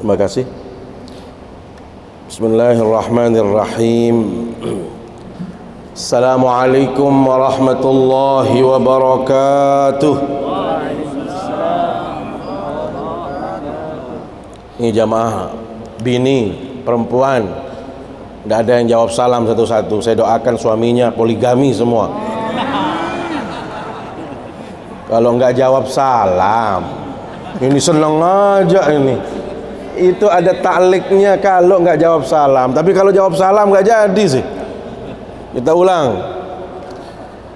Terima kasih. Bismillahirrahmanirrahim. Assalamualaikum warahmatullahi wabarakatuh. Ini jamaah bini, perempuan, tidak ada yang jawab salam satu-satu. Saya doakan suaminya poligami semua. Kalau nggak jawab salam, ini seneng aja ini. Itu ada takliknya kalau nggak jawab salam. Tapi kalau jawab salam nggak jadi sih. Kita ulang.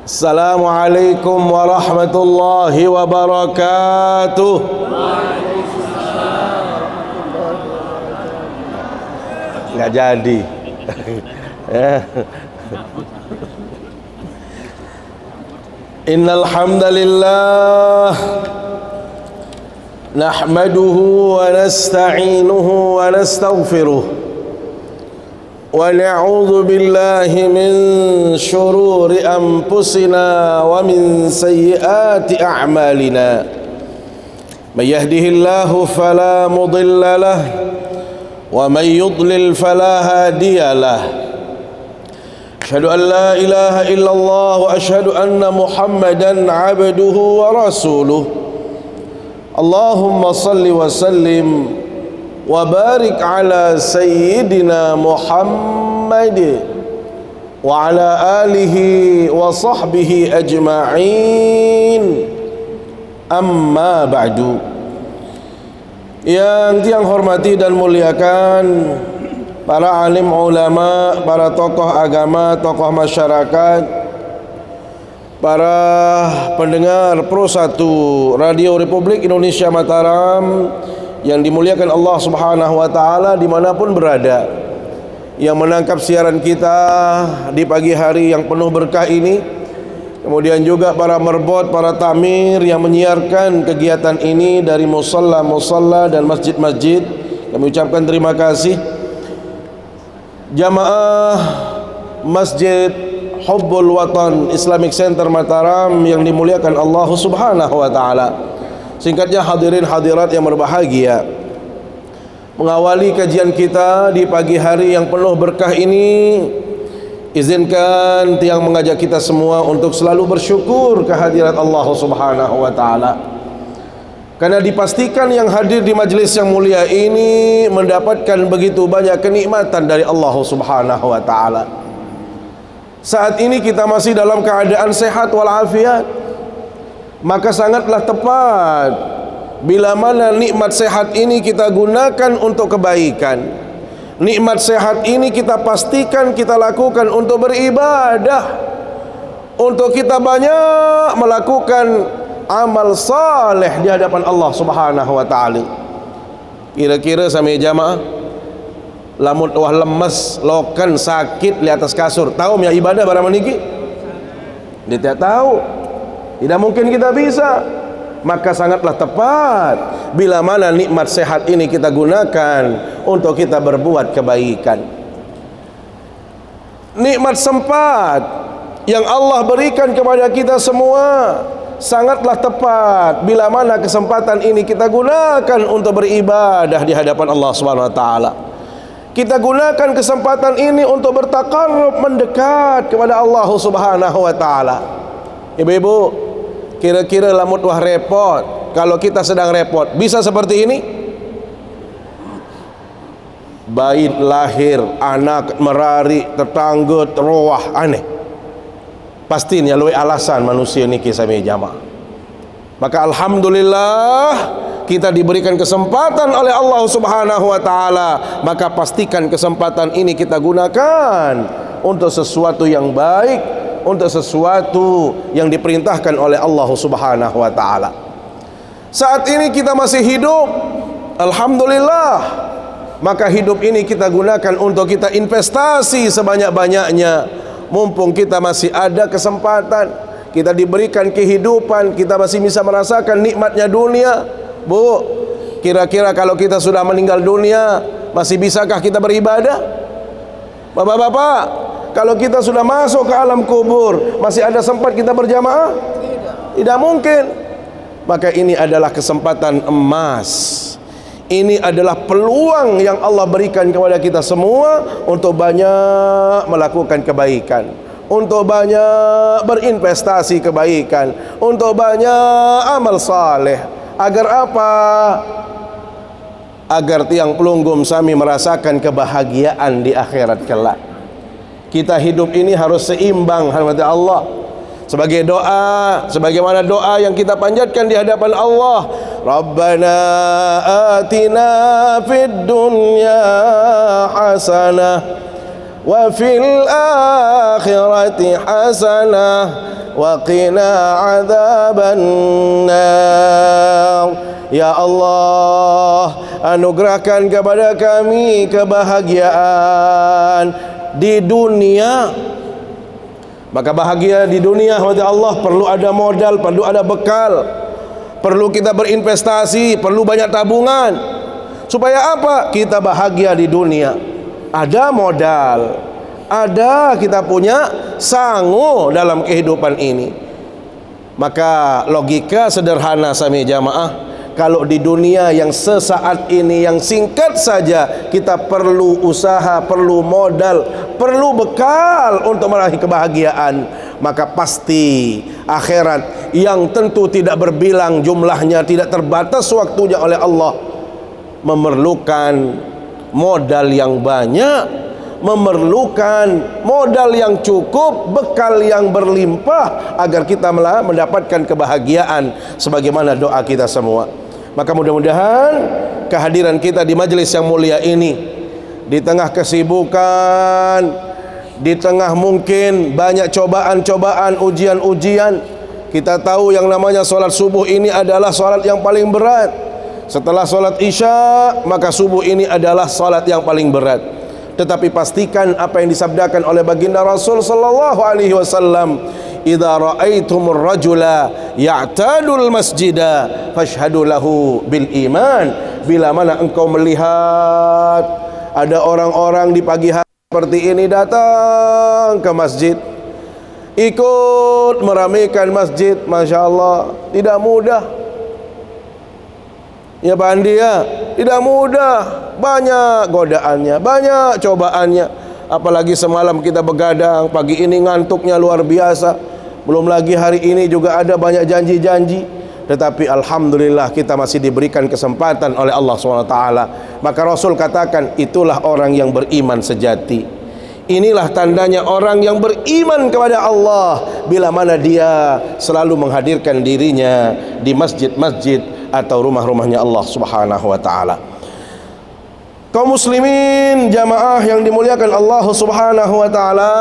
Assalamualaikum warahmatullahi wabarakatuh. Nggak jadi. Innal hamdalillah nahmaduhu wa nasta'inuhu wa nastaghfiruh wa na'udzu billahi min shururi anfusina wa min sayyiati a'malina. May yahdihillahu fala mudilla lahu wa may yudlil fala hadiya lahu. Asyhadu an la ilaha illallah wa asyhadu anna Muhammadan abduhu wa rasuluh. Allahumma salli wa sallim wa barik ala sayyidina Muhammad wa ala alihi wa sahbihi ajma'in. Amma ba'du. Yang hormati dan muliakan para alim ulama, para tokoh agama, tokoh masyarakat, para pendengar Pro 1 Radio Republik Indonesia Mataram yang dimuliakan Allah Subhanahu wa taala dimanapun berada, yang menangkap siaran kita di pagi hari yang penuh berkah ini. Kemudian juga para merbot, para tamir yang menyiarkan kegiatan ini dari musalla dan masjid-masjid. Kami ucapkan terima kasih. Jamaah Masjid Hubbul Watan Islamic Center Mataram yang dimuliakan Allah Subhanahu wa taala. Singkatnya hadirin hadirat yang berbahagia, mengawali kajian kita di pagi hari yang penuh berkah ini, izinkan Tiang mengajak kita semua untuk selalu bersyukur kehadirat Allah Subhanahu wa taala. Karena dipastikan yang hadir di majlis yang mulia ini mendapatkan begitu banyak kenikmatan dari Allah Subhanahu wa taala. Saat ini kita masih dalam keadaan sehat walafiat, maka sangatlah tepat bila mana nikmat sehat ini kita gunakan untuk kebaikan. Nikmat sehat ini kita pastikan kita lakukan untuk beribadah, untuk kita banyak melakukan amal saleh di hadapan Allah Subhanahu wa taala. Kira-kira sami jamaah lamun wah lemes, lokan, sakit di atas kasur, tahu ya ibadah barang meniki? Dia tidak tahu. Tidak mungkin kita bisa. Maka sangatlah tepat bila mana nikmat sehat ini kita gunakan untuk kita berbuat kebaikan. Nikmat sempat yang Allah berikan kepada kita semua sangatlah tepat bila mana kesempatan ini kita gunakan untuk beribadah di hadapan Allah Subhanahu wa taala. Kita gunakan kesempatan ini untuk bertaqarrub, mendekat kepada Allah Subhanahu wa taala. Ibu-ibu, kira-kira lamut wah repot, kalau kita sedang repot, bisa seperti ini? Bayi lahir, anak merari, tetangga teruah, aneh. Pastinya luwe alasan manusia ni kisah jamaah. Maka alhamdulillah kita diberikan kesempatan oleh Allah Subhanahu wa taala, maka pastikan kesempatan ini kita gunakan untuk sesuatu yang baik, untuk sesuatu yang diperintahkan oleh Allah Subhanahu wa taala. Saat ini kita masih hidup, alhamdulillah. Maka hidup ini kita gunakan untuk kita investasi sebanyak-banyaknya. Mumpung kita masih ada kesempatan, kita diberikan kehidupan, kita masih bisa merasakan nikmatnya dunia. Bu, kira-kira kalau kita sudah meninggal dunia, masih bisakah kita beribadah? Bapak-bapak, kalau kita sudah masuk ke alam kubur, masih ada sempat kita berjamaah? Tidak mungkin. Maka ini adalah kesempatan emas Ini adalah peluang yang Allah berikan kepada kita semua untuk banyak melakukan kebaikan, untuk banyak berinvestasi kebaikan, untuk banyak amal saleh. Agar apa? Agar tiang pelunggum sami merasakan kebahagiaan di akhirat kelak. Kita hidup ini harus seimbang hadirat Allah. Sebagai doa, sebagaimana doa yang kita panjatkan di hadapan Allah, Rabbana atina fid dunya hasanah wa fil akhirati hasanah wa qina adzaban nar. Ya Allah, anugerahkan kepada kami kebahagiaan di dunia. Maka bahagia di dunia kepada Allah perlu ada modal, perlu ada bekal, perlu kita berinvestasi, perlu banyak tabungan. Supaya apa? Kita bahagia di dunia. Ada modal, ada kita punya sangu dalam kehidupan ini. Maka logika sederhana sami jamaah, kalau di dunia yang sesaat ini, yang singkat saja, kita perlu usaha, perlu modal, perlu bekal untuk meraih kebahagiaan, maka pasti akhirat yang tentu tidak berbilang jumlahnya, tidak terbatas waktunya oleh Allah, memerlukan modal yang banyak, memerlukan modal yang cukup, bekal yang berlimpah, agar kita mendapatkan kebahagiaan sebagaimana doa kita semua. Maka mudah-mudahan kehadiran kita di majelis yang mulia ini, di tengah kesibukan, di tengah mungkin banyak cobaan-cobaan, ujian-ujian, kita tahu yang namanya solat subuh ini adalah solat yang paling berat. Setelah solat isya, maka subuh ini adalah solat yang paling berat. Tetapi pastikan apa yang disabdakan oleh baginda Rasul sallallahu alaihi wasallam, idza ra'aitumur rajula ya'tadul masjida fashhadu lahu bil iman. Bila mana engkau melihat ada orang-orang di pagi hari seperti ini datang ke masjid, ikut meramaikan masjid, Masya Allah, tidak mudah ya Pak Andi ya, tidak mudah, banyak godaannya, banyak cobaannya. Apalagi semalam kita begadang, pagi ini ngantuknya luar biasa, belum lagi hari ini juga ada banyak janji-janji. Tetapi alhamdulillah kita masih diberikan kesempatan oleh Allah SWT. Maka Rasul katakan, itulah orang yang beriman sejati. Inilah tandanya orang yang beriman kepada Allah, bila mana dia selalu menghadirkan dirinya di masjid-masjid atau rumah-rumahnya Allah Subhanahu wa taala. Kaum muslimin jamaah yang dimuliakan Allah Subhanahu wa taala,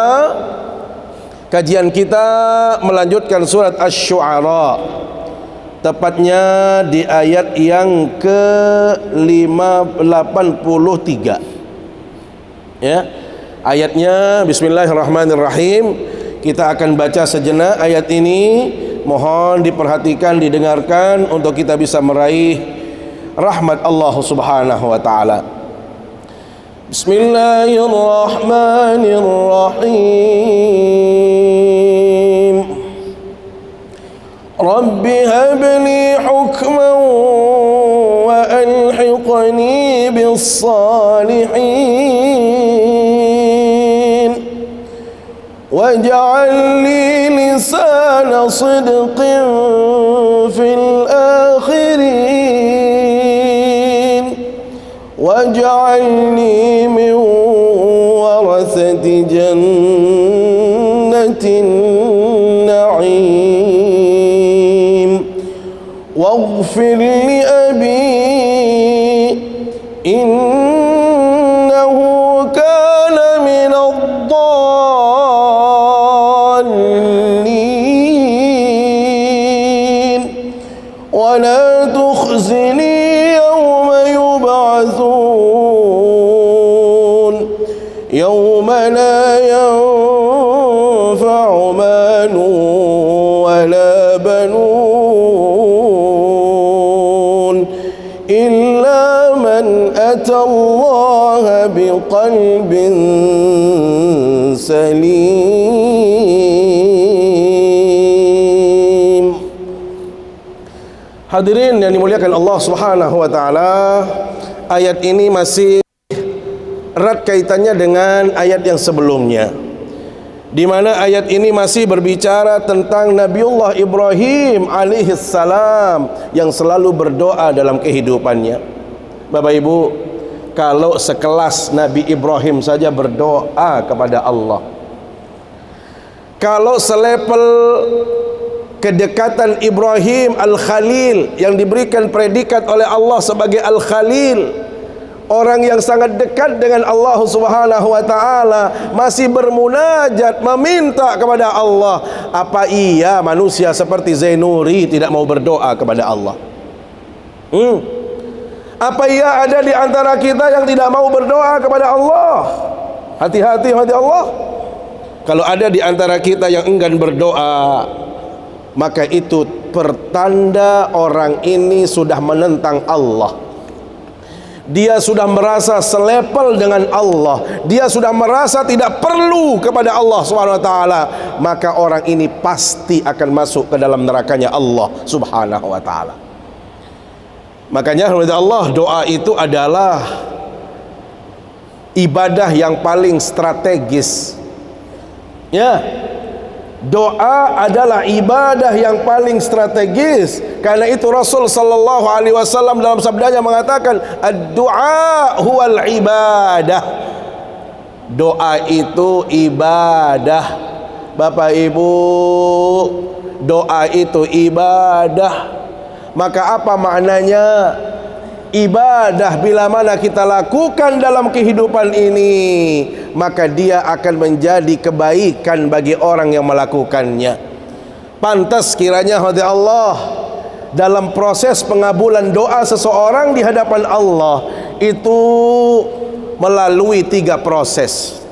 kajian kita melanjutkan surat Asy-Syu'ara, tepatnya di ayat yang ke-83. Ya. Ayatnya bismillahirrahmanirrahim. Kita akan baca sejenak ayat ini. Mohon diperhatikan, didengarkan untuk kita bisa meraih rahmat Allah Subhanahu wa taala. Bismillahirrahmanirrahim. Rabbi habli hukman wa alhiqni bis salihin waj'al li lisana sidqin fil akhirin waj'alni min warathati jannatin na'im waghfir li abi innahu kana min ad-dallin wa la tukhzini yawma yub'athun yawma la yanfa'u malun wa la banun illa man ata Allah biqalbin salim. Hadirin yang dimuliakan Allah Subhanahu wa taala, ayat ini masih erat kaitannya dengan ayat yang sebelumnya, di mana ayat ini masih berbicara tentang Nabiullah Ibrahim alaihissalam yang selalu berdoa dalam kehidupannya. Bapak Ibu, kalau sekelas Nabi Ibrahim saja berdoa kepada Allah, kalau selevel kedekatan Ibrahim Al-Khalil yang diberikan predikat oleh Allah sebagai Al-Khalil, orang yang sangat dekat dengan Allah Subhanahu wa taala, masih bermunajat meminta kepada Allah, apa iya manusia seperti Zainuri tidak mau berdoa kepada Allah? Apa iya ada di antara kita yang tidak mau berdoa kepada Allah? Hati-hati hati Allah. Kalau ada di antara kita yang enggan berdoa, maka itu pertanda orang ini sudah menentang Allah. Dia sudah merasa selevel dengan Allah, dia sudah merasa tidak perlu kepada Allah Subhanahu wa taala, maka orang ini pasti akan masuk ke dalam nerakanya Allah Subhanahu wa taala. Makanya Allah, doa itu adalah ibadah yang paling strategis. Ya, doa adalah ibadah yang paling strategis. Karena itu Rasul sallallahu alaihi wasallam dalam sabdanya mengatakan, ad-du'a huwal ibadah. Doa itu ibadah. Bapak Ibu, doa itu ibadah. Maka apa maknanya ibadah? Bila mana kita lakukan dalam kehidupan ini, maka dia akan menjadi kebaikan bagi orang yang melakukannya. Pantas kiranya hadirat Allah, dalam proses pengabulan doa seseorang di hadapan Allah itu melalui 3 proses.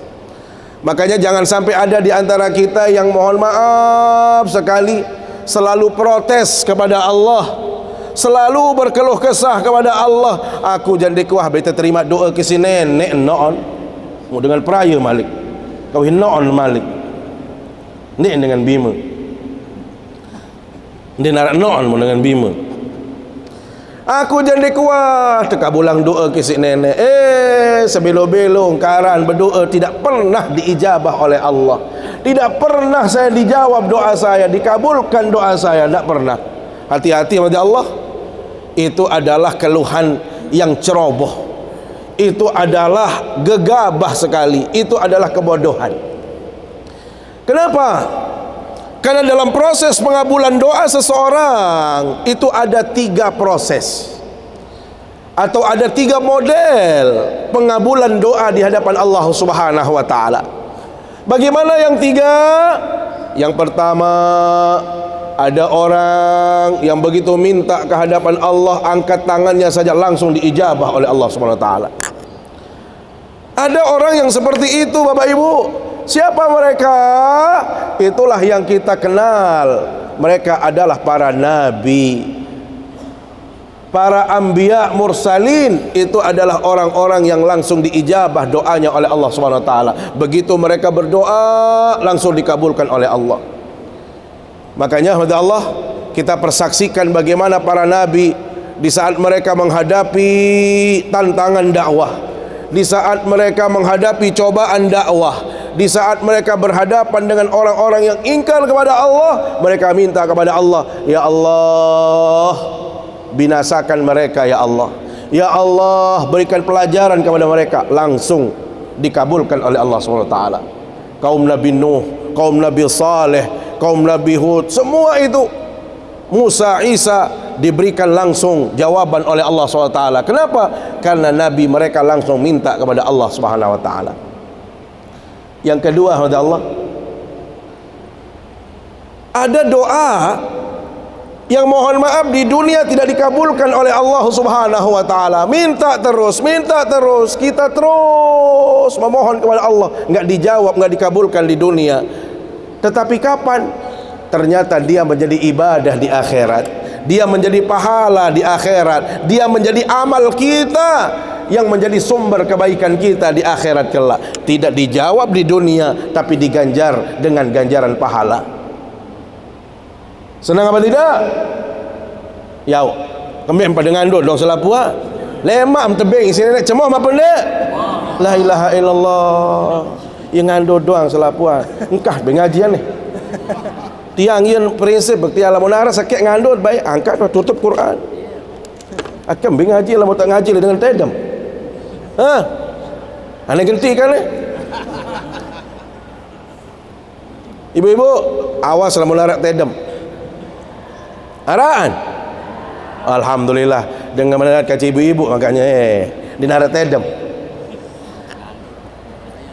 Makanya jangan sampai ada di antara kita yang mohon maaf sekali selalu protes kepada Allah, selalu berkeluh kesah kepada Allah. Aku jangan dikuah beta terima doa ke si nenek noon mau dengan peraya malik, kawin noon malik ni dengan bima, dia narak noon mau dengan bima. Aku jangan dikuah tekabulang doa ke si nenek. Sebelo-belong karan berdoa tidak pernah diijabah oleh Allah. Tidak pernah saya dijawab doa saya, dikabulkan doa saya, tidak pernah. Hati-hati sama Allah. Itu adalah keluhan yang ceroboh. Itu adalah gegabah sekali. Itu adalah kebodohan. Kenapa? Karena dalam proses pengabulan doa seseorang itu ada 3 proses, atau ada 3 model pengabulan doa di hadapan Allah Subhanahu wa taala. Bagaimana yang 3? Yang pertama, ada orang yang begitu minta ke hadapan Allah, angkat tangannya saja langsung diijabah oleh Allah Subhanahu wa taala. Ada orang yang seperti itu, Bapak Ibu. Siapa mereka? Itulah yang kita kenal. Mereka adalah para nabi, para anbiya mursalin. Itu adalah orang-orang yang langsung diijabah doanya oleh Allah Subhanahu wa taala. Begitu mereka berdoa, langsung dikabulkan oleh Allah. Makanya Allah, kita persaksikan bagaimana para nabi di saat mereka menghadapi tantangan dakwah, di saat mereka menghadapi cobaan dakwah, di saat mereka berhadapan dengan orang-orang yang ingkar kepada Allah, mereka minta kepada Allah, ya Allah, binasakan mereka ya Allah. Ya Allah, berikan pelajaran kepada mereka. Langsung dikabulkan oleh Allah SWT. Kaum Nabi Nuh, kaum Nabi Saleh, kaum Nabi Hud, semua itu, Musa, Isa, diberikan langsung jawaban oleh Allah SWT. Kenapa? Karena Nabi mereka langsung minta kepada Allah SWT. Yang kedua, Allah, ada doa yang mohon maaf di dunia tidak dikabulkan oleh Allah Subhanahu wa taala. Minta terus, kita terus memohon kepada Allah, enggak dijawab, enggak dikabulkan di dunia. Tetapi kapan? Ternyata dia menjadi ibadah di akhirat. Dia menjadi pahala di akhirat. Dia menjadi amal kita yang menjadi sumber kebaikan kita di akhirat kelak. Tidak dijawab di dunia, tapi diganjar dengan ganjaran pahala. Senang apa tidak? Yau. Kami pada ngandut dong selapua. Lemak tebing sini nak cemoh apa ndak? La ilaha illallah. Yang ngandut doang selapua. Engkah pengajian ni. Tiang yang prinsip tiang lamun arah sakit ngandut baik angkat tutup Quran. Akan pengaji lamun tak ngaji dengan tedam. Ha? Ane gentikan ni. Ibu-ibu, awas lamun arak tedam. Araan. Alhamdulillah dengan mendengar kaca ibu-ibu makanya dinarat tedam.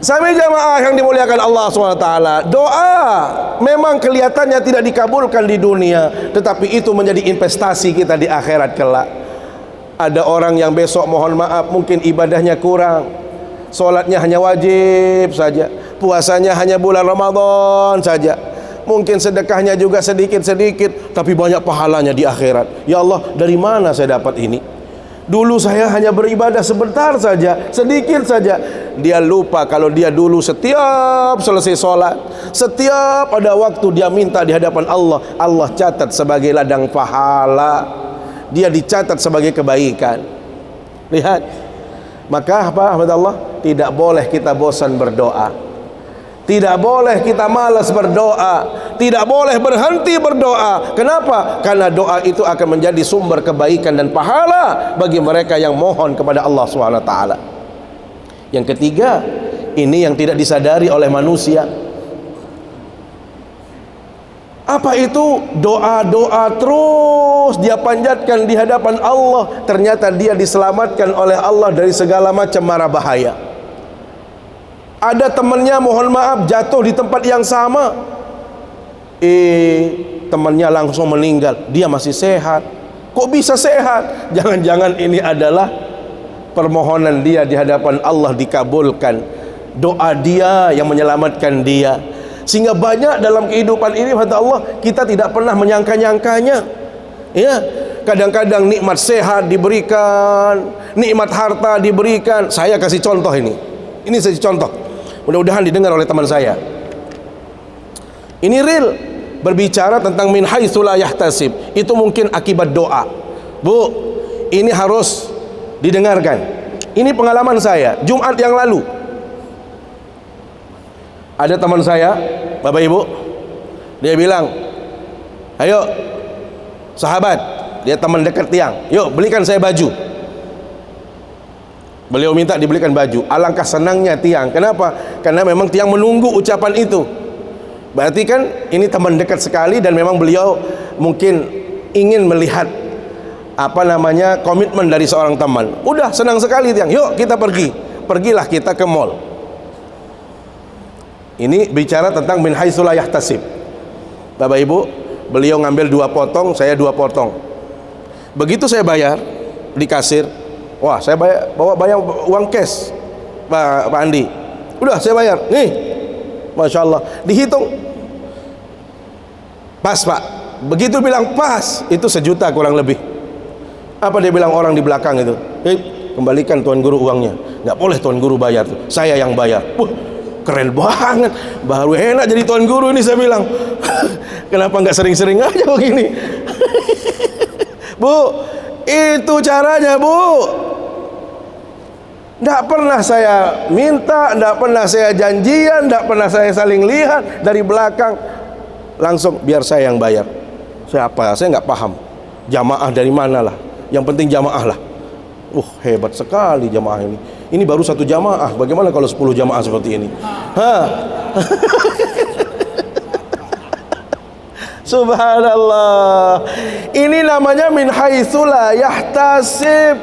Sami jamaah yang dimuliakan Allah SWT, doa memang kelihatannya tidak dikabulkan di dunia, tetapi itu menjadi investasi kita di akhirat kelak. Ada orang yang besok mohon maaf mungkin ibadahnya kurang, solatnya hanya wajib saja, puasanya hanya bulan Ramadan saja, mungkin sedekahnya juga sedikit-sedikit, tapi banyak pahalanya di akhirat. Ya Allah, dari mana saya dapat ini? Dulu saya hanya beribadah sebentar saja, sedikit saja. Dia lupa kalau dia dulu setiap selesai solat, setiap ada waktu dia minta di hadapan Allah, Allah catat sebagai ladang pahala, dia dicatat sebagai kebaikan. Lihat. Maka apa Ahmad Allah? Tidak boleh kita bosan berdoa, tidak boleh kita malas berdoa, tidak boleh berhenti berdoa. Kenapa? Karena doa itu akan menjadi sumber kebaikan dan pahala bagi mereka yang mohon kepada Allah SWT. Yang ketiga, ini yang tidak disadari oleh manusia. Apa itu? Doa-doa terus dia panjatkan di hadapan Allah, ternyata dia diselamatkan oleh Allah dari segala macam mara bahaya. Ada temannya mohon maaf jatuh di tempat yang sama, temannya langsung meninggal, dia masih sehat. Kok bisa sehat? Jangan-jangan ini adalah permohonan dia di hadapan Allah dikabulkan, doa dia yang menyelamatkan dia. Sehingga banyak dalam kehidupan ini kata Allah kita tidak pernah menyangka-nyangkanya. Ya, kadang-kadang nikmat sehat diberikan, nikmat harta diberikan. Saya kasih contoh ini saya contoh, mudah-mudahan didengar oleh teman saya. Ini real, berbicara tentang min haitsu la yahtasib. Itu mungkin akibat doa. Bu, ini harus didengarkan. Ini pengalaman saya Jumat yang lalu. Ada teman saya, Bapak Ibu, dia bilang, ayo sahabat, dia teman dekat tiang, yuk belikan saya baju. Beliau minta dibelikan baju. Alangkah senangnya tiang. Kenapa? Karena memang tiang menunggu ucapan itu. Berarti kan ini teman dekat sekali, dan memang beliau mungkin ingin melihat komitmen dari seorang teman. Udah senang sekali tiang, yuk kita pergi. Pergilah kita ke mall. Ini bicara tentang min haitsu la yahtasib. Bapak Ibu, beliau ngambil 2 potong, saya 2 potong. Begitu saya bayar di kasir, wah saya bayar uang cash, Pak Andi. Udah saya bayar, nih, Masya Allah, dihitung pas Pak. Begitu bilang pas, itu 1 juta kurang lebih. Apa dia bilang orang di belakang itu? Kembalikan Tuan Guru uangnya. Nggak boleh Tuan Guru bayar tuh, saya yang bayar. Keren banget, baru enak jadi Tuan Guru ini, saya bilang. Kenapa nggak sering-sering aja begini? Bu, itu caranya Bu. Nggak pernah saya minta, nggak pernah saya janjian, nggak pernah saya saling lihat dari belakang. Langsung biar saya yang bayar. Saya nggak paham jamaah dari mana lah, yang penting jamaah lah. Hebat sekali jamaah ini. Ini baru 1 jamaah, bagaimana kalau 10 jamaah seperti ini? Subhanallah. Ini namanya min haitsu la yahtasib.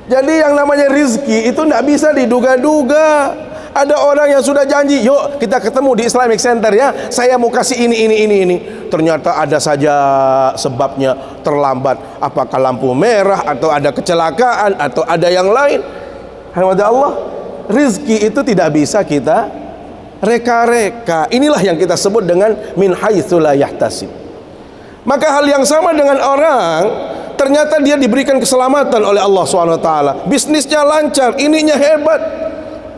Jadi yang namanya rizki itu tidak bisa diduga-duga. Ada orang yang sudah janji, yuk kita ketemu di Islamic Center ya, saya mau kasih ini. Ternyata ada saja sebabnya terlambat. Apakah lampu merah, atau ada kecelakaan, atau ada yang lain. Alhamdulillah, Allah, rizki itu tidak bisa kita reka-reka. Inilah yang kita sebut dengan min haitsu la yahtasib. Maka hal yang sama dengan orang, ternyata dia diberikan keselamatan oleh Allah SWT, bisnisnya lancar, ininya hebat.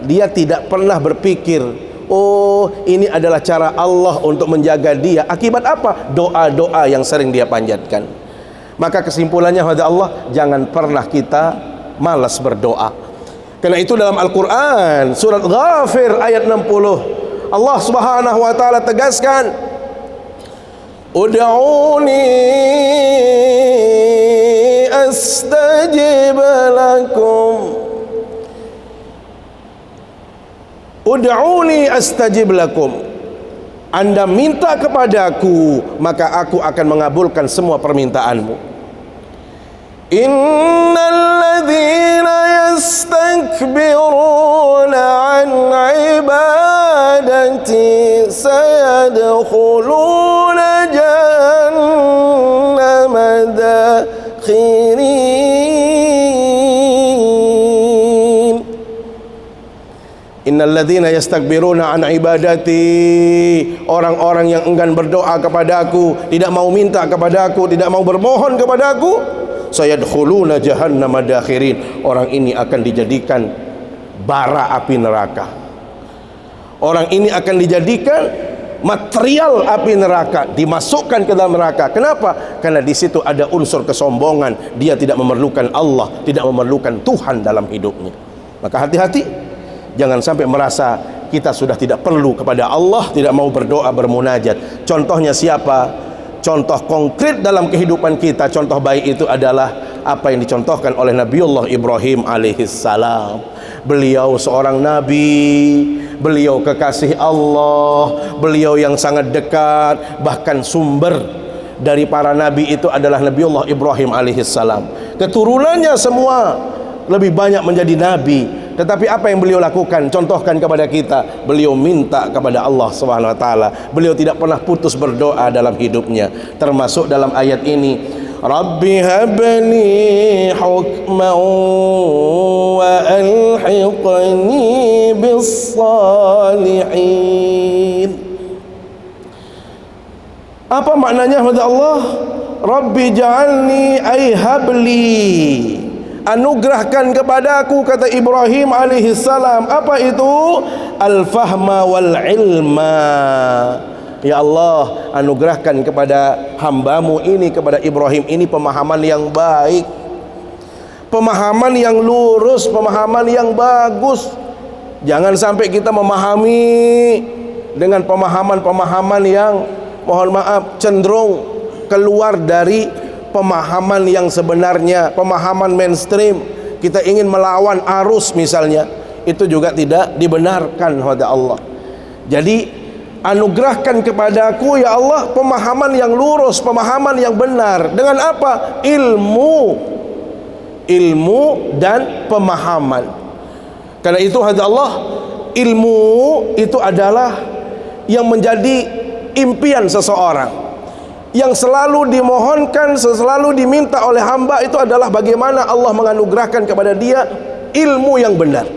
Dia tidak pernah berpikir, oh ini adalah cara Allah untuk menjaga dia. Akibat apa? Doa-doa yang sering dia panjatkan. Maka kesimpulannya pada Allah, jangan pernah kita malas berdoa. Karena itu dalam Al-Quran surat Ghafir ayat 60 Allah Subhanahu wa ta'ala tegaskan, Ud'uni astajib lakum. Ud'uni astajib lakum. Anda minta kepadaku, maka aku akan mengabulkan semua permintaanmu. Innal ladzina yastakbiruna an ibadati sayadkhuluna jahannama dakhirin. Innal ladzina yastakbiruna an ibadati, orang-orang yang enggan berdoa kepadaku, tidak mau minta kepadaku, tidak mau bermohon kepadaku, sayadkhuluna jahannama dakhirin, orang ini akan dijadikan bara api neraka. Orang ini akan dijadikan material api neraka, dimasukkan ke dalam neraka. Kenapa? Karena di situ ada unsur kesombongan. Dia tidak memerlukan Allah, tidak memerlukan Tuhan dalam hidupnya. Maka hati-hati, jangan sampai merasa kita sudah tidak perlu kepada Allah, tidak mau berdoa, bermunajat. Contohnya siapa? Contoh konkret dalam kehidupan kita, contoh baik itu adalah apa yang dicontohkan oleh Nabiullah Ibrahim alaihissalam. Beliau seorang nabi, beliau kekasih Allah, beliau yang sangat dekat, bahkan sumber dari para nabi itu adalah Nabiullah Ibrahim alaihissalam. Keturunannya semua lebih banyak menjadi nabi, tetapi apa yang beliau lakukan? Contohkan kepada kita, beliau minta kepada Allah Subhanahu wa taala. Beliau tidak pernah putus berdoa dalam hidupnya, termasuk dalam ayat ini, Rabbi habli hukman wa alhiqni bis salihin. Apa maknanya kepada Allah? Rabbi ja'alni ay habli, anugerahkan kepadaku, kata Ibrahim alaihissalam. Apa itu? Al-fahma wal ilma. Ya Allah, anugerahkan kepada hambamu ini, kepada Ibrahim ini, pemahaman yang baik, pemahaman yang lurus, pemahaman yang bagus. Jangan sampai kita memahami dengan pemahaman-pemahaman yang, mohon maaf, cenderung keluar dari pemahaman yang sebenarnya, pemahaman mainstream. Kita ingin melawan arus misalnya, itu juga tidak dibenarkan oleh Allah. Jadi anugerahkan kepadaku ya Allah pemahaman yang lurus, pemahaman yang benar. Dengan apa? Ilmu dan pemahaman. Karena itu hadi Allah, ilmu itu adalah yang menjadi impian seseorang, yang selalu dimohonkan, selalu diminta oleh hamba itu adalah bagaimana Allah menganugerahkan kepada dia ilmu yang benar.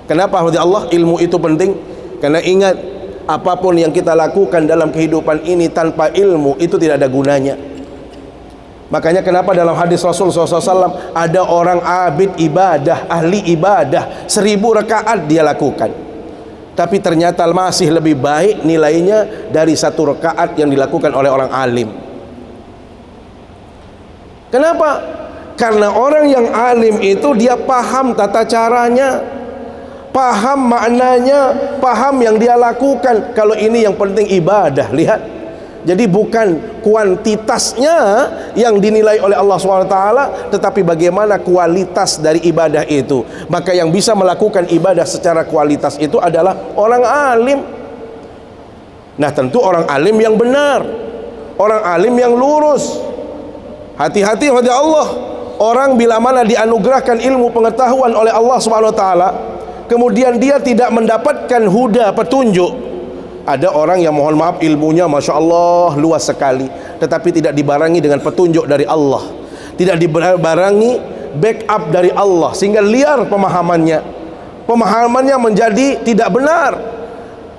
Kenapa hadi Allah ilmu itu penting? Karena ingat, apapun yang kita lakukan dalam kehidupan ini tanpa ilmu itu tidak ada gunanya. Makanya kenapa dalam hadis Rasul SAW ada orang abid ibadah, ahli ibadah, 1000 rakaat dia lakukan, tapi ternyata masih lebih baik nilainya dari 1 rakaat yang dilakukan oleh orang alim. Kenapa? Karena orang yang alim itu dia paham tata caranya, paham maknanya, paham yang dia lakukan. Kalau ini yang penting ibadah, lihat. Jadi bukan kuantitasnya yang dinilai oleh Allah SWT, tetapi bagaimana kualitas dari ibadah itu. Maka yang bisa melakukan ibadah secara kualitas itu adalah orang alim. Nah tentu orang alim yang benar, orang alim yang lurus. Hati-hati pada Allah. Orang bila mana dianugerahkan ilmu pengetahuan oleh Allah SWT, kemudian dia tidak mendapatkan huda, petunjuk. Ada orang yang mohon maaf ilmunya Masya Allah luas sekali, tetapi tidak dibarengi dengan petunjuk dari Allah, tidak dibarengi backup dari Allah, sehingga liar pemahamannya. Pemahamannya menjadi tidak benar,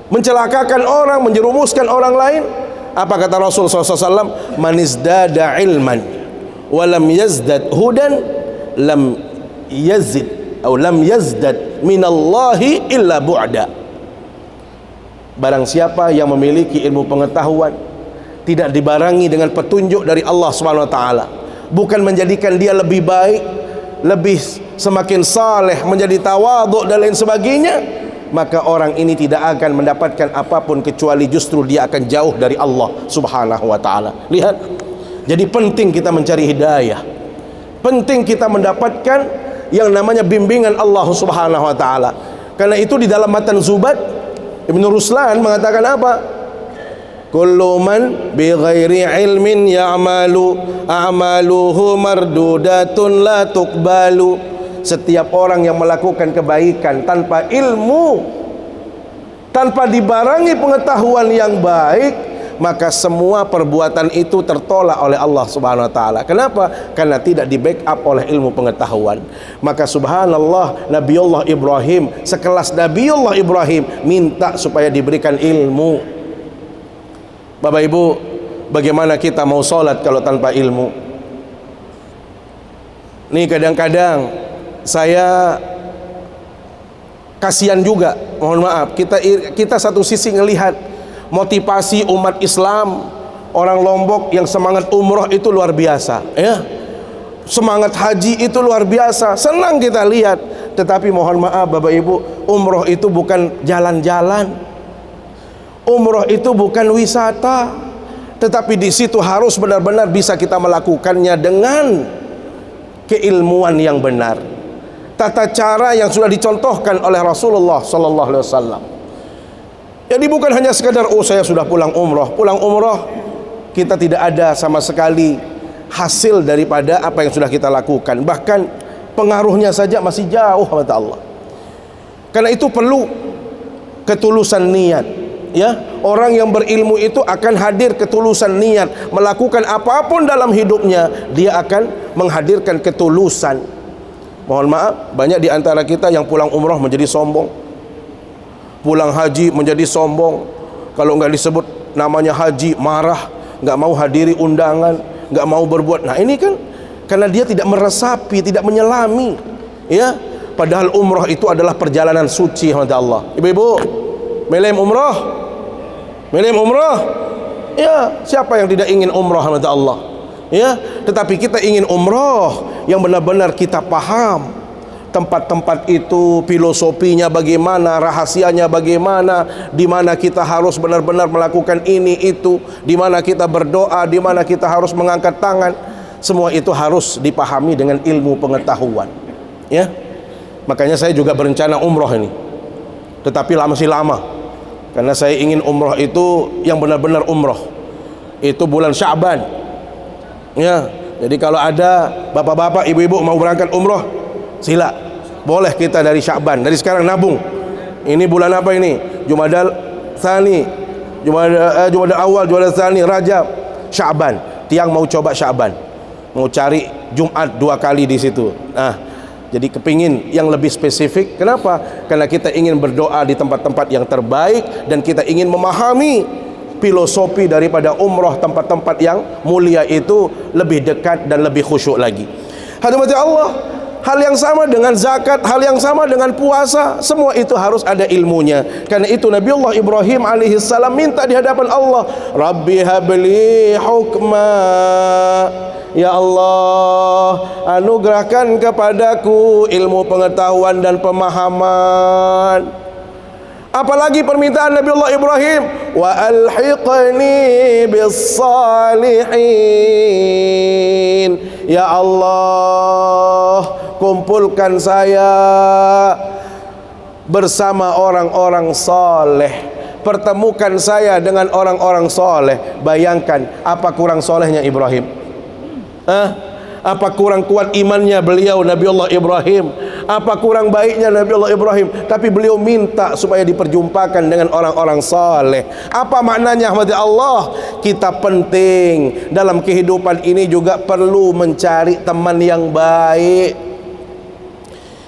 mencelakakan orang, menjerumuskan orang lain. Apa kata Rasul SAW? Manizdada ilman walam yazdad hudan lam yazid atau lam yazdad minallahi illa bu'da. Barang siapa yang memiliki ilmu pengetahuan tidak dibarengi dengan petunjuk dari Allah SWT, bukan menjadikan dia lebih baik, lebih semakin saleh, menjadi tawadhu dan lain sebagainya, maka orang ini tidak akan mendapatkan apapun kecuali justru dia akan jauh dari Allah Subhanahu wa taala. Lihat, jadi penting kita mencari hidayah, penting kita mendapatkan yang namanya bimbingan Allah Subhanahu wa taala. Karena itu di dalam matan Zubat, Ibnu Ruslan mengatakan apa? Kullu man bi ghairi ilmin ya'malu a'maluhu mardudatun la tuqbalu. Setiap orang yang melakukan kebaikan tanpa ilmu, tanpa dibarengi pengetahuan yang baik, maka semua perbuatan itu tertolak oleh Allah Subhanahu wa taala. Kenapa? Karena tidak di backup oleh ilmu pengetahuan. Maka subhanallah, Nabiullah Ibrahim, sekelas Nabiullah Ibrahim, minta supaya diberikan ilmu. Bapak Ibu, bagaimana kita mau sholat kalau tanpa ilmu? Nih kadang-kadang saya kasihan juga, mohon maaf, kita satu sisi ngelihat motivasi umat Islam, orang Lombok yang semangat umroh itu luar biasa, ya, semangat haji itu luar biasa, senang kita lihat. Tetapi mohon maaf Bapak Ibu, umroh itu bukan jalan-jalan, umroh itu bukan wisata, tetapi di situ harus benar-benar bisa kita melakukannya dengan keilmuan yang benar, tata cara yang sudah dicontohkan oleh Rasulullah sallallahu alaihi wasallam. Jadi bukan hanya sekadar saya sudah pulang umroh kita tidak ada sama sekali hasil daripada apa yang sudah kita lakukan, bahkan pengaruhnya saja masih jauh kata Allah. Karena itu perlu ketulusan niat, ya. Orang yang berilmu itu akan hadir ketulusan niat, melakukan apapun dalam hidupnya dia akan menghadirkan ketulusan. Mohon maaf, banyak di antara kita yang pulang umroh menjadi sombong, pulang haji menjadi sombong. Kalau nggak disebut namanya haji marah, nggak mau hadiri undangan, nggak mau berbuat. Nah ini kan karena dia tidak meresapi, tidak menyelami, ya. Padahal umroh itu adalah perjalanan suci kata Allah. Ibu-ibu, melem umroh, ya. Siapa yang tidak ingin umroh kata Allah, ya. Tetapi kita ingin umroh yang benar-benar kita paham tempat-tempat itu, filosofinya bagaimana, rahasianya bagaimana, di mana kita harus benar-benar melakukan ini itu, di mana kita berdoa, di mana kita harus mengangkat tangan. Semua itu harus dipahami dengan ilmu pengetahuan, ya. Makanya saya juga berencana umroh ini, tetapi masih lama, karena saya ingin umroh itu yang benar-benar umroh itu bulan Sya'ban, ya. Jadi kalau ada bapak-bapak, ibu-ibu mau berangkat umroh, sila, boleh kita dari Sya'ban, dari sekarang nabung. Ini bulan apa ini? Jumadal Tsani, Jumadal Awal, Jumadal Tsani, Rajab, Sya'ban. Tiang mau coba Sya'ban, mau cari Jumat 2 kali di situ. Nah, jadi kepingin yang lebih spesifik. Kenapa? Karena kita ingin berdoa di tempat-tempat yang terbaik, dan kita ingin memahami filosofi daripada umroh, tempat-tempat yang mulia itu lebih dekat dan lebih khusyuk lagi. Hadirin Allah, hal yang sama dengan zakat, hal yang sama dengan puasa, semua itu harus ada ilmunya. Karena itu Nabiullah Ibrahim alaihissalam minta di hadapan Allah, Rabbi habli hukma, ya Allah, anugerahkan kepadaku ilmu pengetahuan dan pemahaman. Apalagi permintaan Nabiullah Ibrahim, wa alhiqni bis salihin, ya Allah, kumpulkan saya bersama orang-orang saleh, pertemukan saya dengan orang-orang saleh. Bayangkan apa kurang solehnya Ibrahim, apa kurang kuat imannya beliau Nabiullah Ibrahim, apa kurang baiknya Nabiullah Ibrahim, tapi beliau minta supaya diperjumpakan dengan orang-orang saleh. Apa maknanya hadirat Allah? Kita penting dalam kehidupan ini juga perlu mencari teman yang baik.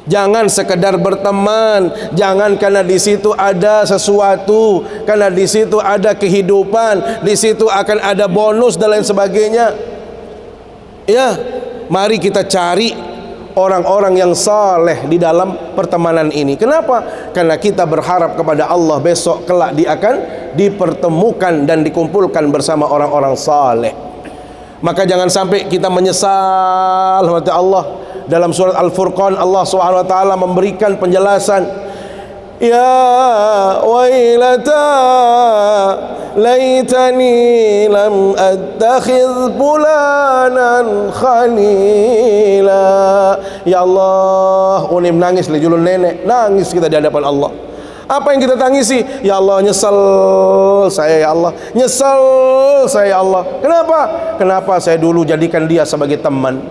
Jangan sekedar berteman, jangan karena di situ ada sesuatu, karena di situ ada kehidupan, di situ akan ada bonus dan lain sebagainya. Ya, mari kita cari orang-orang yang saleh di dalam pertemanan ini. Kenapa? Karena kita berharap kepada Allah besok kelak dia akan dipertemukan dan dikumpulkan bersama orang-orang saleh. Maka jangan sampai kita menyesal. Allah dalam surat Al-Furqan, Allah Subhanahu wa taala memberikan penjelasan, ya wailata laitani lam attakhidh fulanan khalila. Ya Allah, unim nangis li julun nenek, nangis kita di hadapan Allah. Apa yang kita tangisi? Ya Allah, nyesal saya ya Allah, nyesal saya ya Allah. Kenapa? Kenapa saya dulu jadikan dia sebagai teman?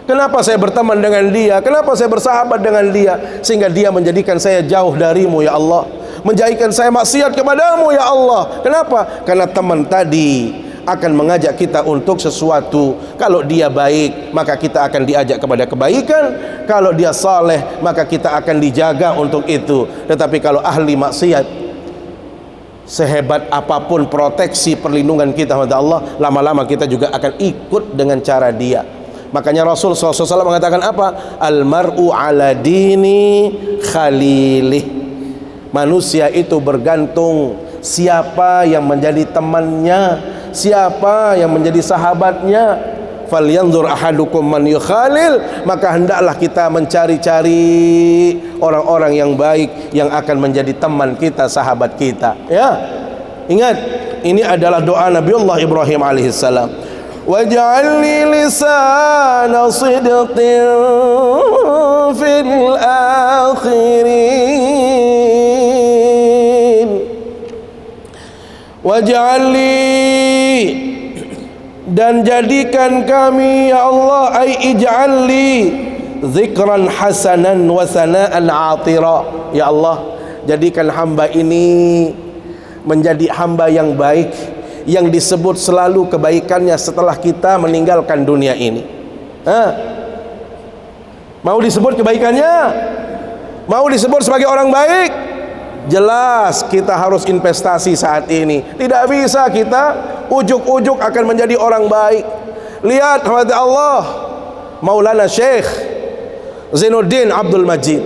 Kenapa saya berteman dengan dia? Kenapa saya bersahabat dengan dia? Sehingga dia menjadikan saya jauh darimu ya Allah, menjadikan saya maksiat kepadamu ya Allah. Kenapa? Karena teman tadi akan mengajak kita untuk sesuatu. Kalau dia baik, maka kita akan diajak kepada kebaikan. Kalau dia saleh, maka kita akan dijaga untuk itu. Tetapi kalau ahli maksiat, sehebat apapun proteksi perlindungan kita kepada Allah, lama-lama kita juga akan ikut dengan cara dia. Makanya Rasul SAW mengatakan apa? Al-mar'u ala dini khalilih. Manusia itu bergantung siapa yang menjadi temannya, siapa yang menjadi sahabatnya. Falyanzur ahadukum man yukhalil. Maka hendaklah kita mencari-cari orang-orang yang baik, yang akan menjadi teman kita, sahabat kita. Ya, ingat, ini adalah doa Nabiullah Ibrahim alaihissalam. Waj'alni lisana sidqin fil akhirin. Waj'alni, dan jadikan kami ya Allah, ai ij'alli zikran hasanan wa sana'an atira. Ya Allah, jadikan hamba ini menjadi hamba yang baik, yang disebut selalu kebaikannya setelah kita meninggalkan dunia ini. Mau disebut kebaikannya? Mau disebut sebagai orang baik? Jelas kita harus investasi saat ini. Tidak bisa kita ujuk-ujuk akan menjadi orang baik. Lihat hadirat Allah, Maulana Syekh Zainuddin Abdul Majid,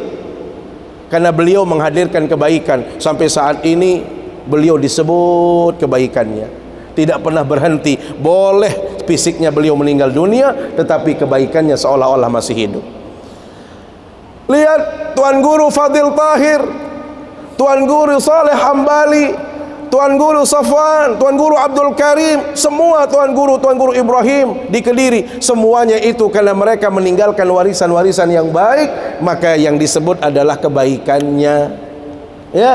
karena beliau menghadirkan kebaikan, sampai saat ini beliau disebut kebaikannya tidak pernah berhenti. Boleh fisiknya beliau meninggal dunia, tetapi kebaikannya seolah-olah masih hidup. Lihat Tuan Guru Fadil Tahir, Tuan Guru Saleh Hambali, Tuan Guru Safwan, Tuan Guru Abdul Karim, semua Tuan Guru Ibrahim di Kediri, semuanya itu karena mereka meninggalkan warisan-warisan yang baik, maka yang disebut adalah kebaikannya. Ya,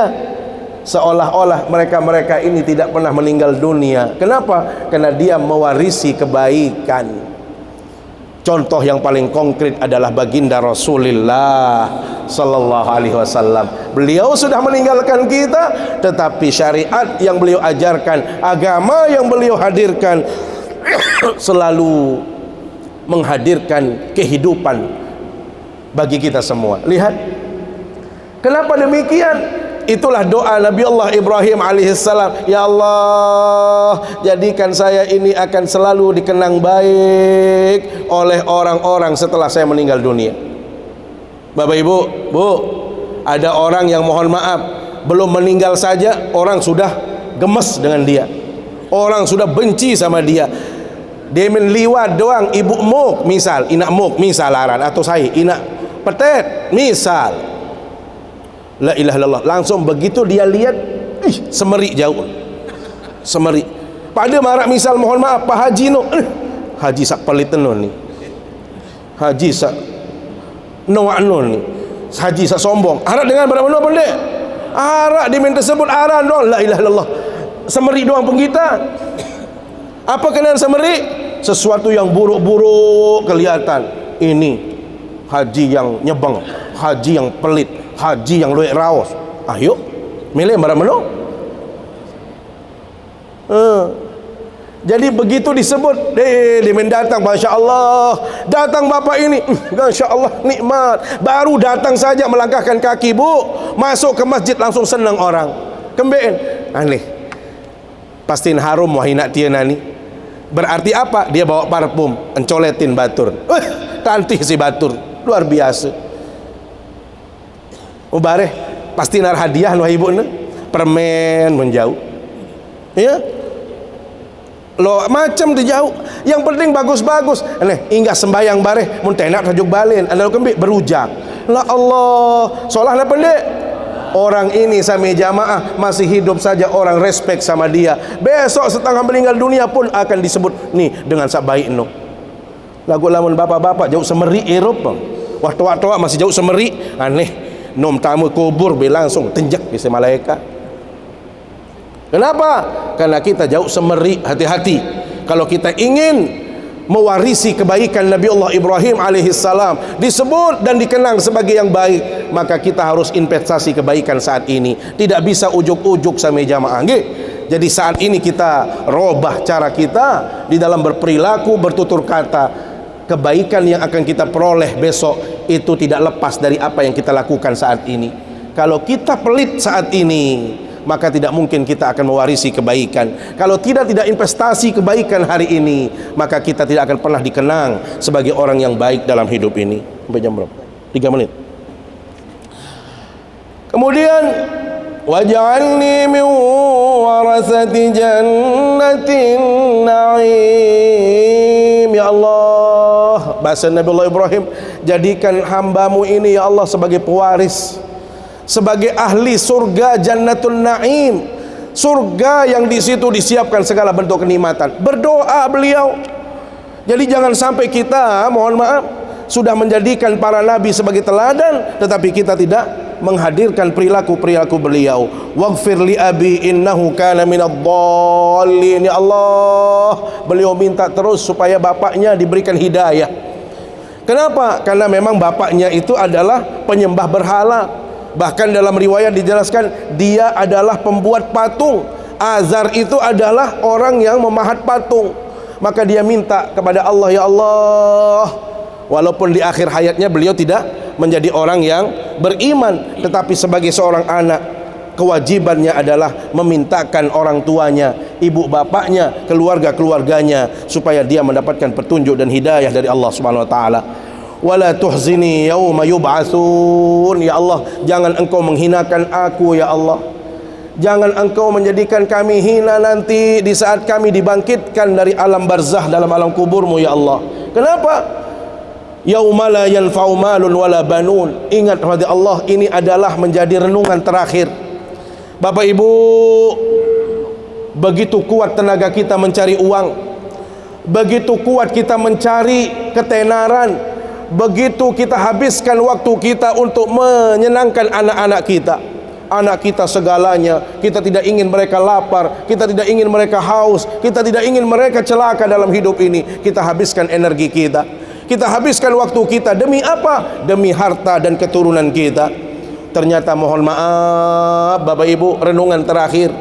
seolah-olah mereka ini tidak pernah meninggal dunia. Kenapa? Karena dia mewarisi kebaikan. Contoh yang paling konkret adalah baginda Rasulullah sallallahu alaihi wasallam. Beliau sudah meninggalkan kita, tetapi syariat yang beliau ajarkan, agama yang beliau hadirkan selalu menghadirkan kehidupan bagi kita semua. Lihat, kenapa demikian? Itulah doa Nabi Allah Ibrahim alaihissalam. Ya Allah, jadikan saya ini akan selalu dikenang baik oleh orang-orang setelah saya meninggal dunia. Bapak Ibu, Bu, ada orang yang mohon maaf, belum meninggal saja orang sudah gemes dengan dia, orang sudah benci sama dia. Dia liwat doang, ibu muk misal, inak muk misal aran, atau saya inak petet misal, la ilaha illallah, langsung begitu dia lihat, semerik jauh, semerik. Pada marak misal mohon maaf Pak Haji no, Haji sak peliten no ni, Haji sak noak no ni, Haji sak sombong. Harap dengan berapa no pendek, harap diminta sebut aran doang, la ilaha illallah, semerik doang pun kita. Apa kenaan semerik? Sesuatu yang buruk-buruk kelihatan. Ini haji yang nyebang, haji yang pelit, haji yang luek raos. Ayo milih barang mana? Jadi begitu disebut, dia mendatang, Masya Allah, datang bapak ini, Masya Allah, nikmat. Baru datang saja melangkahkan kaki, Bu, masuk ke masjid langsung senang orang. Kemben aneh, pastiin harum wahina tia nani. Berarti apa? Dia bawa parfum, encoletin batur, cantik si batur, luar biasa. Ubareh pasti nar hadiah nu ibu ne permen menjauh. Ya, Lo macam dia jauh. Yang penting bagus-bagus. Ingat sembayang bareh mun tenak tajuk balin. Anda kembik berujak. La Allah, solah lah pendek. Orang ini sami jamaah masih hidup saja orang respect sama dia. Besok setengah meninggal dunia pun akan disebut nih dengan sak baik no. Lagu lamun bapak-bapak jauh semeri Eropa. Wah tua-tua masih jauh semeri. Aneh. Nom tamu kubur be langsung tenjek bisa malaikat. Kenapa? Karena kita jauh semeri. Hati-hati kalau kita ingin mewarisi kebaikan Nabi Allah Ibrahim alaihissalam, disebut dan dikenang sebagai yang baik, maka kita harus investasi kebaikan saat ini. Tidak bisa ujuk-ujuk sama jamaah. Jadi saat ini kita robah cara kita di dalam berperilaku, bertutur kata. Kebaikan yang akan kita peroleh besok itu tidak lepas dari apa yang kita lakukan saat ini. Kalau kita pelit saat ini, maka tidak mungkin kita akan mewarisi kebaikan. Kalau tidak investasi kebaikan hari ini, maka kita tidak akan pernah dikenang sebagai orang yang baik dalam hidup ini. Sampai jam berapa? 3 menit. Kemudian waj'alni min warasati jannatin na'im. Ya Allah, bahasa Nabi Allah Ibrahim, jadikan hambamu ini ya Allah sebagai pewaris, sebagai ahli surga Jannatul Naim, surga yang di situ disiapkan segala bentuk kenikmatan. Berdoa beliau. Jadi jangan sampai kita, mohon maaf, sudah menjadikan para nabi sebagai teladan, tetapi kita tidak menghadirkan perilaku-perilaku beliau. Waghfir li abi innahu kana minadh-dhallin. Ya Allah, beliau minta terus supaya bapaknya diberikan hidayah. Kenapa? Karena memang bapaknya itu adalah penyembah berhala. Bahkan dalam riwayat dijelaskan dia adalah pembuat patung. Azar itu adalah orang yang memahat patung. Maka dia minta kepada Allah, ya Allah, walaupun di akhir hayatnya beliau tidak menjadi orang yang beriman, tetapi sebagai seorang anak, kewajibannya adalah memintakan orang tuanya, ibu bapaknya, keluarga-keluarganya, supaya dia mendapatkan petunjuk dan hidayah dari Allah Subhanahu wa taala. Wala tuhzini yauma yub'atsun. Ya Allah, jangan engkau menghinakan aku ya Allah. Jangan engkau menjadikan kami hina nanti di saat kami dibangkitkan dari alam barzah, dalam alam kuburmu ya Allah. Kenapa? Yauma la yanfa'u malun wala banun. Ingat kepada Allah, ini adalah menjadi renungan terakhir. Bapak Ibu, begitu kuat tenaga kita mencari uang, begitu kuat kita mencari ketenaran, begitu kita habiskan waktu kita untuk menyenangkan anak-anak kita. Anak kita segalanya, kita tidak ingin mereka lapar, kita tidak ingin mereka haus, kita tidak ingin mereka celaka dalam hidup ini. Kita habiskan energi kita, kita habiskan waktu kita. Demi apa? Demi harta dan keturunan kita. Ternyata mohon maaf Bapak Ibu, renungan terakhir,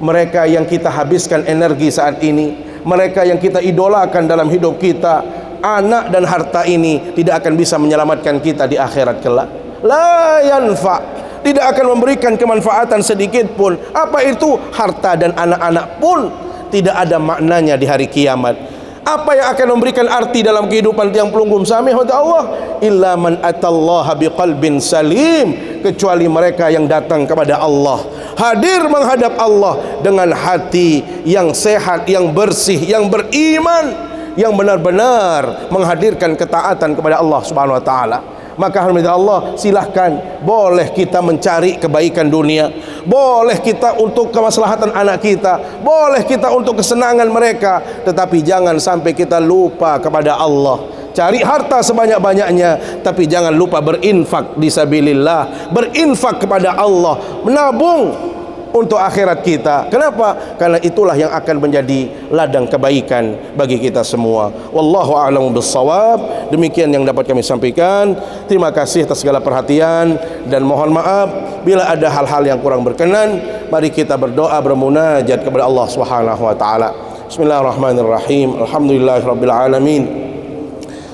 mereka yang kita habiskan energi saat ini, mereka yang kita idolakan dalam hidup kita, anak dan harta ini tidak akan bisa menyelamatkan kita di akhirat kelak. La yanfa', tidak akan memberikan kemanfaatan sedikit pun. Apa itu? Harta dan anak-anak pun tidak ada maknanya di hari kiamat. Apa yang akan memberikan arti dalam kehidupan tiang pelunggum sami Allah? Illa man atallaha biqalbin salim, kecuali mereka yang datang kepada Allah, hadir menghadap Allah dengan hati yang sehat, yang bersih, yang beriman, yang benar-benar menghadirkan ketaatan kepada Allah Subhanahu wa taala. Maka alhamdulillah Allah, silahkan, boleh kita mencari kebaikan dunia, boleh kita untuk kemaslahatan anak kita, boleh kita untuk kesenangan mereka, tetapi jangan sampai kita lupa kepada Allah. Cari harta sebanyak-banyaknya, tapi jangan lupa berinfak di sabilillah, berinfak kepada Allah, menabung untuk akhirat kita. Kenapa? Karena itulah yang akan menjadi ladang kebaikan bagi kita semua. Wallahu a'lamu bissawab. Demikian yang dapat kami sampaikan. Terima kasih atas segala perhatian dan mohon maaf bila ada hal-hal yang kurang berkenan. Mari kita berdoa, bermunajat kepada Allah Subhanahu wa taala. Bismillahirrahmanirrahim. Alhamdulillahirabbil alamin.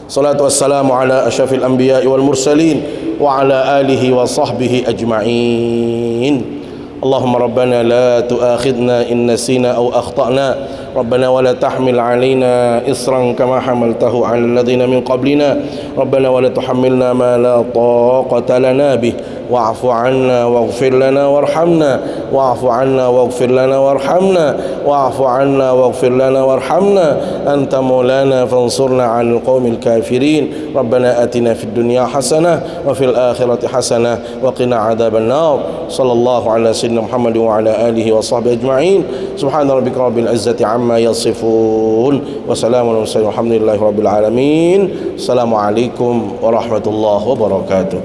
Salatu wassalamu ala asyrafil anbiya'i wal mursalin wa ala alihi wa sahbihi ajma'in. اللهم ربنا لا تؤاخذنا إن نسينا أو أخطأنا ربنا ولا تحمل علينا إصرا كما حملته على الذين من قبلنا ربنا ولا تحملنا ما لا طاقة لنا به واعف عنا واغفر لنا وارحمنا واعف عنا واغفر لنا وارحمنا واعف عنا واغفر لنا وارحمنا أنت مولانا فانصرنا على القوم الكافرين ربنا آتنا في الدنيا حسنة وفي الآخرة حسنة وقنا عذاب النار صلى الله على سيدنا محمد وعلى آله وصحبه أجمعين سبحان ربك رب العزة عما يصفون وسلام على المرسلين والحمد لله رب العالمين السلام عليكم ورحمة الله وبركاته.